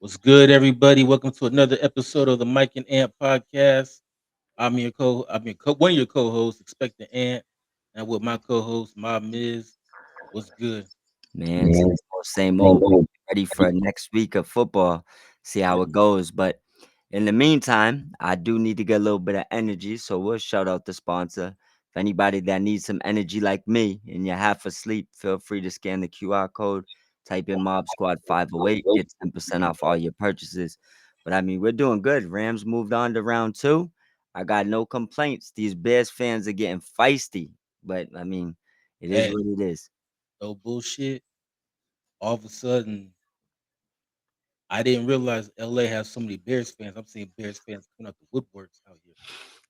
What's good, everybody? Welcome to another episode of the Mike and Ant podcast. One of your co-hosts, Expecting Ant, and with my co-host, Mob Miz. What's good? Man, same old. Ready for next week of football. See Yeah, how it goes. But in the meantime, I do need to get a little bit of energy. So we'll shout out the sponsor. If anybody that needs some energy like me and you're half asleep, feel free to scan the QR code, type in Mob Squad 508, get 10% off all your purchases. But I mean, we're doing good. Rams moved on to round two. I got no complaints. These Bears fans are getting feisty. But I mean, it is hey, what it is. no bullshit. All of a sudden, I didn't realize LA has so many Bears fans. I'm seeing Bears fans coming out the woodworks out here.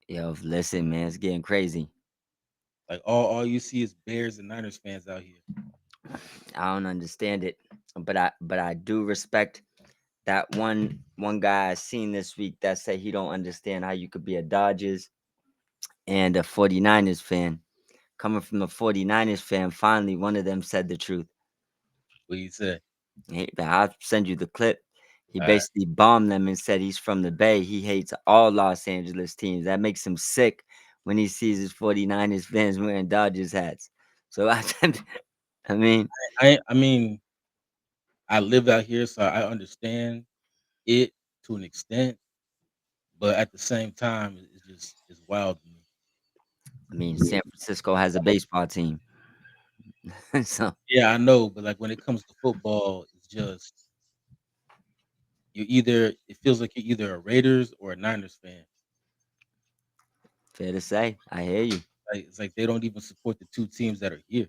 Yo, listen, man, it's getting crazy. Like all you see is Bears and Niners fans out here. I don't understand it, but I do respect that one guy I seen this week that said he don't understand how you could be a Dodgers and a 49ers fan. Coming from a 49ers fan, finally one of them said the truth. What do you say? I'll send you the clip. He All right. basically bombed them and said he's from the Bay. He hates all Los Angeles teams. That makes him sick when he sees his 49ers fans wearing Dodgers hats. So I mean, I mean, I live out here, so I understand it to an extent, but at the same time, it's wild to me. San Francisco has a baseball team. So Yeah, I know, but like when it comes to football, it's just it feels like you're either a Raiders or a Niners fan. fair to say, I hear you. Like it's like they don't even support the two teams that are here.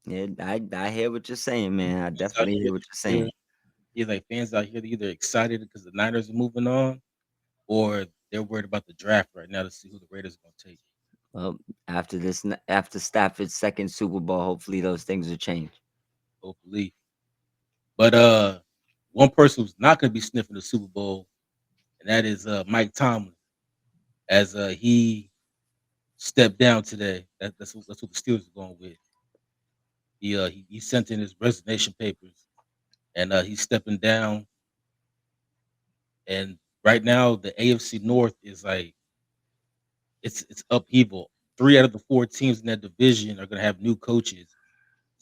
Yeah, I hear what you're saying, man. I Fans out definitely here, hear what you're saying. like fans out here, they're either excited because the Niners are moving on, or they're worried about the draft right now to see who the Raiders are going to take. Well, after Stafford's second Super Bowl, hopefully those things will change. Hopefully, but one person who's not going to be sniffing the Super Bowl, and that is Mike Tomlin, as he stepped down today. That's what the Steelers are going with. He sent in his resignation papers, and he's stepping down. And right now, the AFC North is like it's upheaval. Three out of the four teams in that division are going to have new coaches.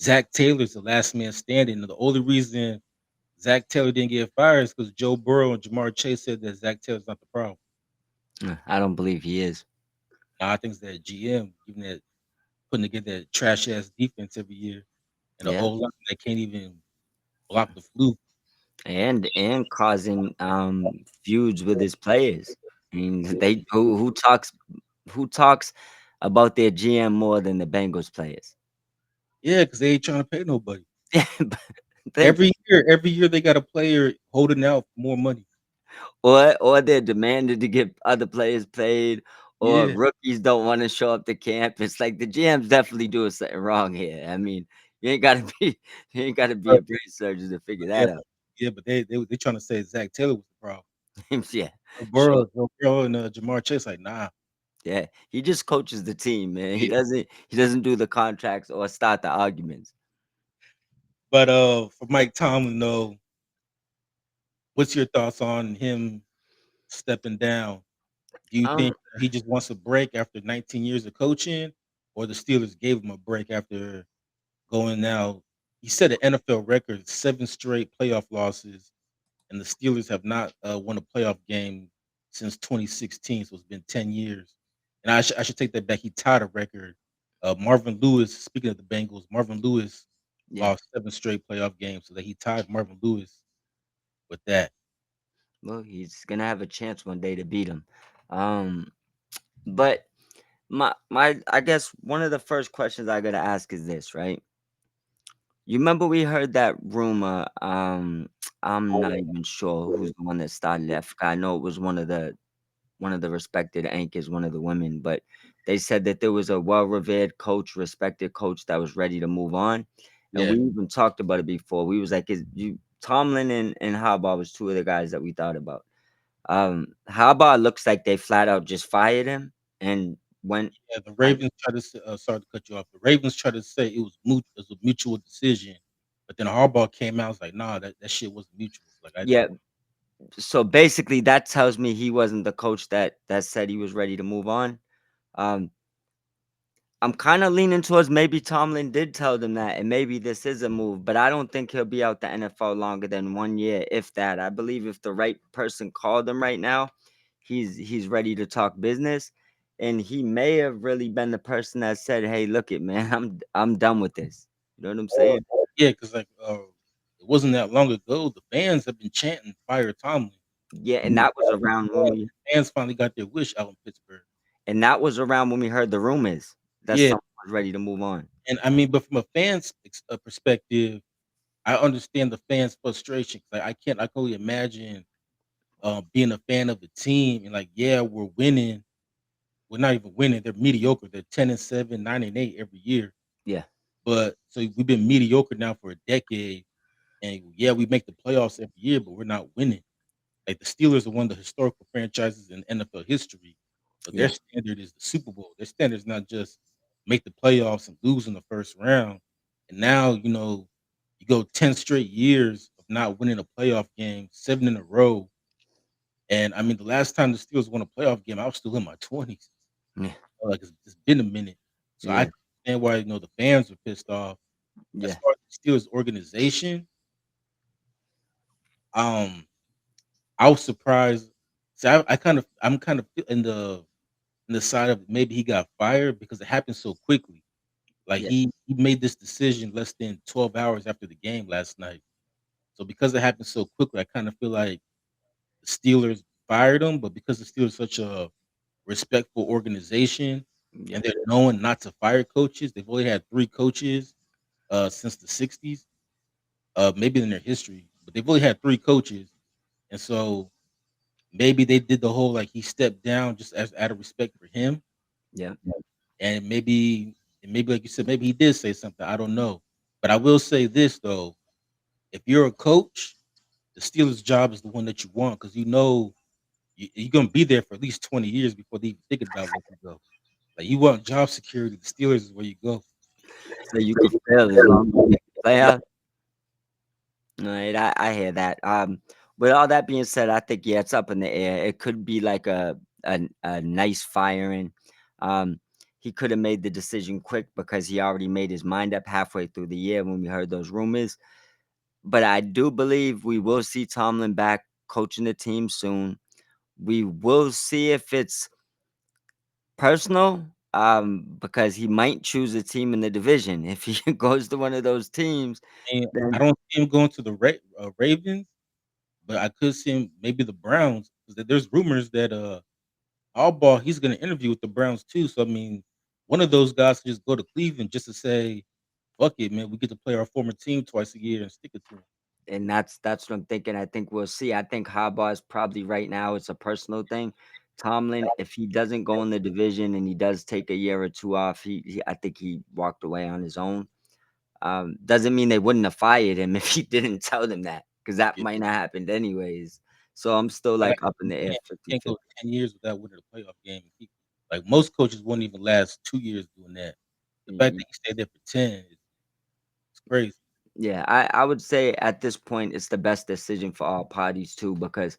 Zach Taylor's the last man standing. And the only reason Zach Taylor didn't get fired is because Joe Burrow and Jamar Chase said that Zach Taylor's not the problem. I don't believe he is. Now, I think it's that GM giving that putting together that trash ass defense every year, and the Yeah, O line that can't even block the fluke. and causing feuds with his players. I mean, they who talks about their GM more than the Bengals players? Yeah, because they ain't trying to pay nobody. Yeah, but think Every year they got a player holding out for more money. or they're demanded to get other players paid, or Yeah, rookies don't want to show up to camp. It's like the GM's definitely doing something wrong here. I mean, you ain't gotta be you ain't gotta be but a brain surgeon to figure yeah, that out. but yeah, but they trying to say Zach Taylor was the problem. Yeah, sure. Joe Burrow and Jamar Chase like, nah. Yeah, he just coaches the team, man. He Yeah. doesn't he doesn't do the contracts or start the arguments. But for Mike Tomlin, though, what's your thoughts on him stepping down? Do you Um, think he just wants a break after 19 years of coaching, or the Steelers gave him a break after going now? He set an NFL record, 7 straight playoff losses, and the Steelers have not won a playoff game since 2016. So it's been 10 years. And I should take that back. He tied a record. Marvin Lewis, speaking of the Bengals, Marvin Lewis yeah. lost 7 straight playoff games, so that he tied Marvin Lewis with that. Well, he's gonna have a chance one day to beat him. Um, but my I guess one of the first questions I gotta ask is this, right? You remember we heard that rumor? I'm not even sure who's the one that started it. I forgot. I know it was one of the respected anchors, one of the women, but they said that there was a well-revered coach, respected coach that was ready to move on. And Yeah, we even talked about it before. We was like, is you Tomlin and Harbaugh was two of the guys that we thought about. Harbaugh looks like they flat out just fired him and went. yeah. The I, Ravens tried to sorry to cut you off. The Ravens tried to say it was a mutual decision, But then Harbaugh came out, was like, "Nah, that shit wasn't mutual." Like I Yeah. So basically, that tells me he wasn't the coach that said he was ready to move on. Um, I'm kind of leaning towards maybe Tomlin did tell them that, and maybe this is a move, but I don't think he'll be out the NFL longer than 1 year, if that. I believe if the right person called him right now, he's ready to talk business, and he may have really been the person that said, "Hey, look it, man, I'm done with this." You know what I'm saying? Yeah, because like it wasn't that long ago. The fans have been chanting "Fire Tomlin." Yeah, And and that was around when we fans finally got their wish out in Pittsburgh. heard the rumors that Yeah, someone was ready to move on. and I mean, but from a fan's perspective, I understand the fans' frustration. 'Cause I can only imagine being a fan of a team and like, yeah, we're winning. We're not even winning. They're mediocre. They're 10-7, 9-8 every year. Yeah, But so we've been mediocre now for a decade, and yeah, we make the playoffs every year, but we're not winning. Like the Steelers are one of the historical franchises in NFL history, but their yeah, standard is the Super Bowl. Their standard is not just make the playoffs and lose in the first round. And now, you go 10 straight years of not winning a playoff game, 7 in a row. And I mean, the last time the Steelers won a playoff game, I was still in my 20s. yeah, Like it's been a minute. So I yeah, can understand why, the fans are pissed off. As yeah, far as the Steelers organization, um, I was surprised. So I'm kind of in the side of maybe he got fired because it happened so quickly. Like yeah, he made this decision less than 12 hours after the game last night. So because it happened so quickly, I kind of feel like the Steelers fired him, but because the Steelers are such a respectful organization yeah, and they're known not to fire coaches, they've only had 3 coaches since the 60s, maybe in their history, but they've only had 3 coaches. And so maybe they did the whole like he stepped down just as out of respect for him. yeah. And maybe like you said, maybe he did say something, I don't know. But I will say this though, if you're a coach, the Steelers' job is the one that you want because you're gonna be there for at least 20 years before they even thinking about letting you go. Like you want job security, the Steelers is where you go. So you could fail as long as you make the playoffs. Right, I hear that. With all that being said, I think yeah, it's up in the air. It could be like a nice firing. Um, he could have made the decision quick because he already made his mind up halfway through the year when we heard those rumors. But I do believe we will see Tomlin back coaching the team soon. We will see if it's personal, because he might choose a team in the division. If he goes to one of those teams, And I then don't see him going to the Ravens, but I could see him maybe the Browns because there's rumors that Harbaugh, he's gonna interview with the Browns too. So I mean, one of those guys could just go to Cleveland just to say, "Fuck it, man, we get to play our former team twice a year and stick it to them." and that's what I'm thinking. I think we'll see. I think Harbaugh is probably right now it's a personal thing. Tomlin, if he doesn't go in the division and he does take a year or two off, I think he walked away on his own. Doesn't mean they wouldn't have fired him if he didn't tell them that, because that Yeah, might not happened anyways. So I'm still but like up in the air you 50 can't 50. go 10 years without winning a playoff game and keep like most coaches won't even last 2 years doing that. The fact that he stayed there for 10 is crazy. Yeah, I would say at this point it's the best decision for all parties too, because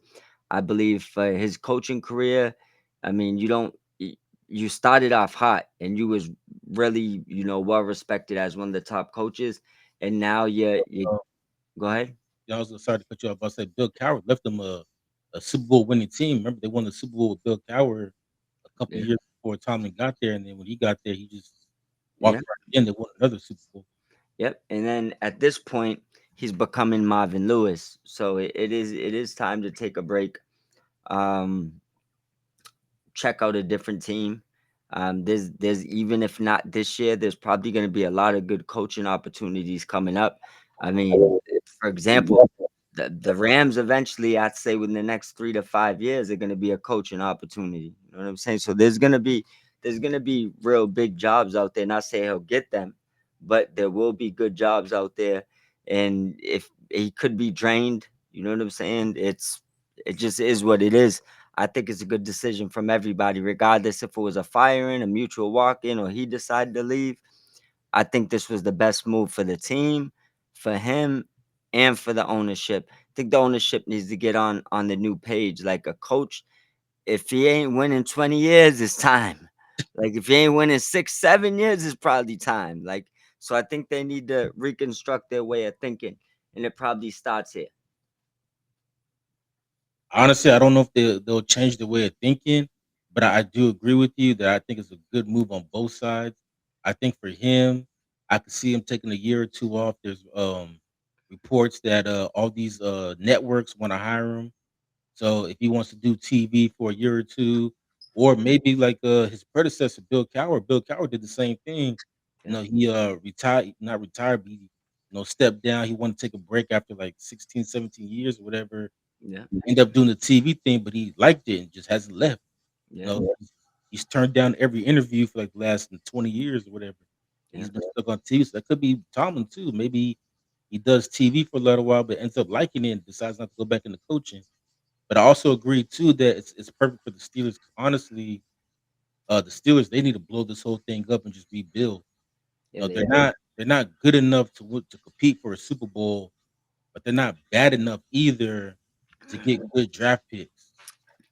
I believe for his coaching career, I mean, you don't you started off hot and you was really, well respected as one of the top coaches, and now you Uh, go ahead. I was sorry to cut you off. I said Bill Cowher left them a Super Bowl winning team. Remember they won the Super Bowl with Bill Cowher a couple Yeah. years before Tomlin got there, and then when he got there, he just Yeah. walked right in. They won another Super Bowl. Yep. And then at this point, he's becoming Marvin Lewis. So it is time to take a break. Um, Check out a different team. There's even if not this year, there's probably going to be a lot of good coaching opportunities coming up. I mean, for example, the Rams eventually, I'd say within the next 3 to 5 years, are going to be a coaching opportunity. You know what I'm saying? So there's gonna be real big jobs out there. Not say he'll get them, but there will be good jobs out there. And if he could be drained, you know what I'm saying? It just is what it is. I think it's a good decision from everybody, regardless if it was a firing, a mutual walk in, or he decided to leave. I think this was the best move for the team, for him and for the ownership. I think the ownership needs to get on the new page. Like a coach, if he ain't winning 20 years, it's time. Like if he ain't winning 6, 7 years, it's probably time. Like so, I think they need to reconstruct their way of thinking, and it probably starts here. Honestly, I don't know if they'll change the way of thinking, but I do agree with you that I think it's a good move on both sides. I think for him, I could see him taking a year or two off. There's reports that all these networks want to hire him. So if he wants to do TV for a year or two, or maybe like his predecessor, Bill Cowher did the same thing. You Yeah, know, he retired, not retired, but he, stepped down. He wanted to take a break after like 16, 17 years or whatever. yeah, Ended up doing the TV thing, but he liked it and just hasn't left. You yeah, know, he's turned down every interview for like the last 20 years or whatever. And yeah, he's been stuck on TV. So that could be Tomlin too. Maybe he does TV for a little while, but ends up liking it and decides not to go back into coaching. But I also agree too that it's perfect for the Steelers. 'Cause honestly, the Steelers, they need to blow this whole thing up and just rebuild. yeah. They They're not good enough to compete for a Super Bowl, but they're not bad enough either to get good draft picks.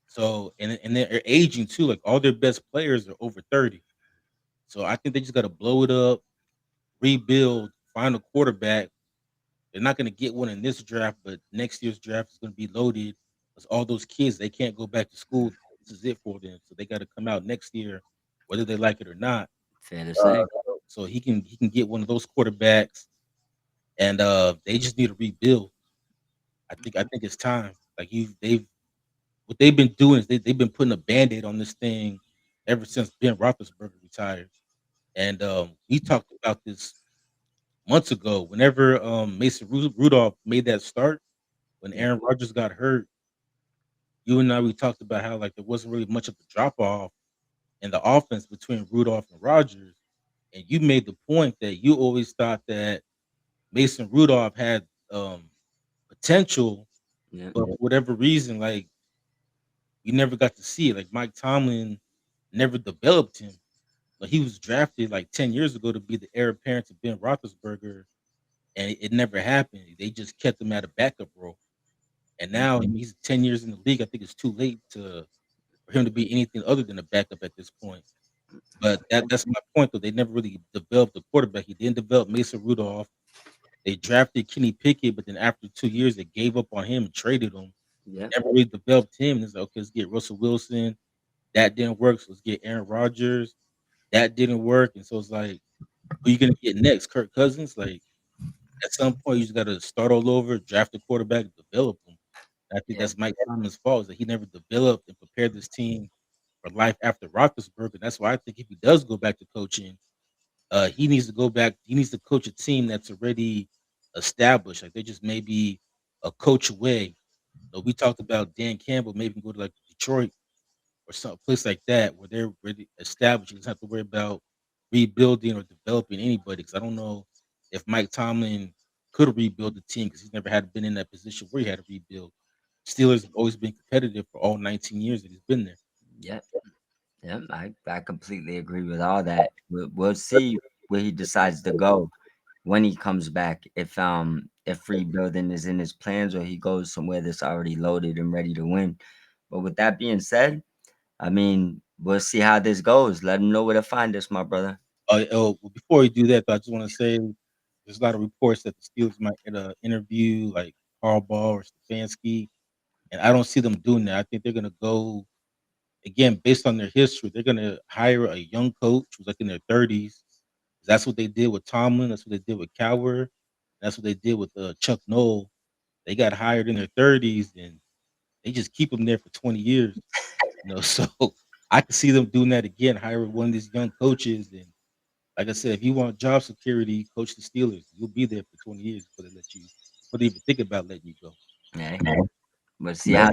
So and they're aging too. Like all their best players are over 30. So I think they just got to blow it up, rebuild, find a quarterback. They're not going to get one in this draft, but next year's draft is going to be loaded. Because all those kids, they can't go back to school. This is it for them. So they got to come out next year, whether they like it or not. fair to say. So he can get one of those quarterbacks, and they just need to rebuild. I think it's time. Like they've what they've been doing is they've been putting a band-aid on this thing ever since Ben Roethlisberger retired. And we talked about this months ago. Whenever Mason Rudolph made that start, when Yeah, Aaron Rodgers got hurt, you and I we talked about how like there wasn't really much of a drop off in the offense between Rudolph and Rodgers. And you made the point that you always thought that Mason Rudolph had potential, yeah, but for whatever reason, like you never got to see it. Like Mike Tomlin never developed him. Like he was drafted like 10 years ago to be the heir apparent to Ben Roethlisberger, and it never happened. They just kept him at a backup role. And yeah, now, I mean, he's 10 years in the league. I think it's too late for him to be anything other than a backup at this point. But that's my point, though. They never really developed a quarterback. He didn't develop Mason Rudolph. They drafted Kenny Pickett, but then after 2 years, they gave up on him and traded him. yeah, Never really developed him. And it's like, okay, let's get Russell Wilson. That didn't work. So let's get Aaron Rodgers. That didn't work. And so it's like, who you gonna get next? Kirk Cousins? Like at some point, you just gotta start all over, draft a quarterback, develop them. I think yeah, that's Mike Tomlin's fault is that he never developed and prepared this team for life after Roethlisberger. That's why I think if he does go back to coaching, he needs to go back. He needs to coach a team that's already established. Like they just maybe a coach away. We talked about Dan Campbell maybe go to like Detroit or some place like that where they're really established. You don't have to worry about rebuilding or developing anybody. Because I don't know if Mike Tomlin could rebuild the team because he's never had been in that position where he had to rebuild. Steelers have always been competitive for all 19 years that he's been there. yeah, yeah. I completely agree with all that. We'll see where he decides to go when he comes back. If rebuilding is in his plans or he goes somewhere that's already loaded and ready to win. But with that being said, I mean, we'll see how this goes. Let him know where to find us, my brother. Well, before we do that, though, I just want to say there's a lot of reports that the Steelers might interview like Harbaugh or Stefanski, and I don't see them doing that. I think they're going to go again based on their history. They're going to hire a young coach who's like in their 30s. That's what they did with Tomlin. That's what they did with Cowher. That's what they did with Chuck Noll. They got hired in their 30s, and they just keep them there for 20 years. So I can see them doing that again, hiring one of these young coaches. And like I said, if you want job security, coach the Steelers. You'll be there for 20 years before they even think about letting you go. Okay, we'll see how.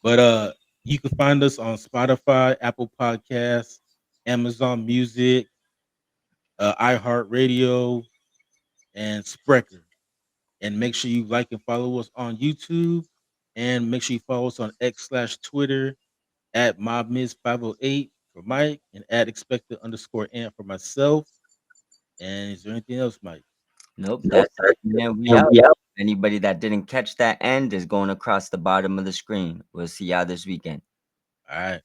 But you can find us on Spotify, Apple Podcasts, Amazon Music, iHeartRadio, and Spreaker. And make sure you like and follow us on YouTube. And make sure you follow us on X/Twitter at MobMiz508 for Mike and at expected_ant for myself. And is there anything else, Mike? Nope, Nope, that's it, and we and out. we out. Anybody that didn't catch that end is going across the bottom of the screen. We'll see y'all this weekend. All right.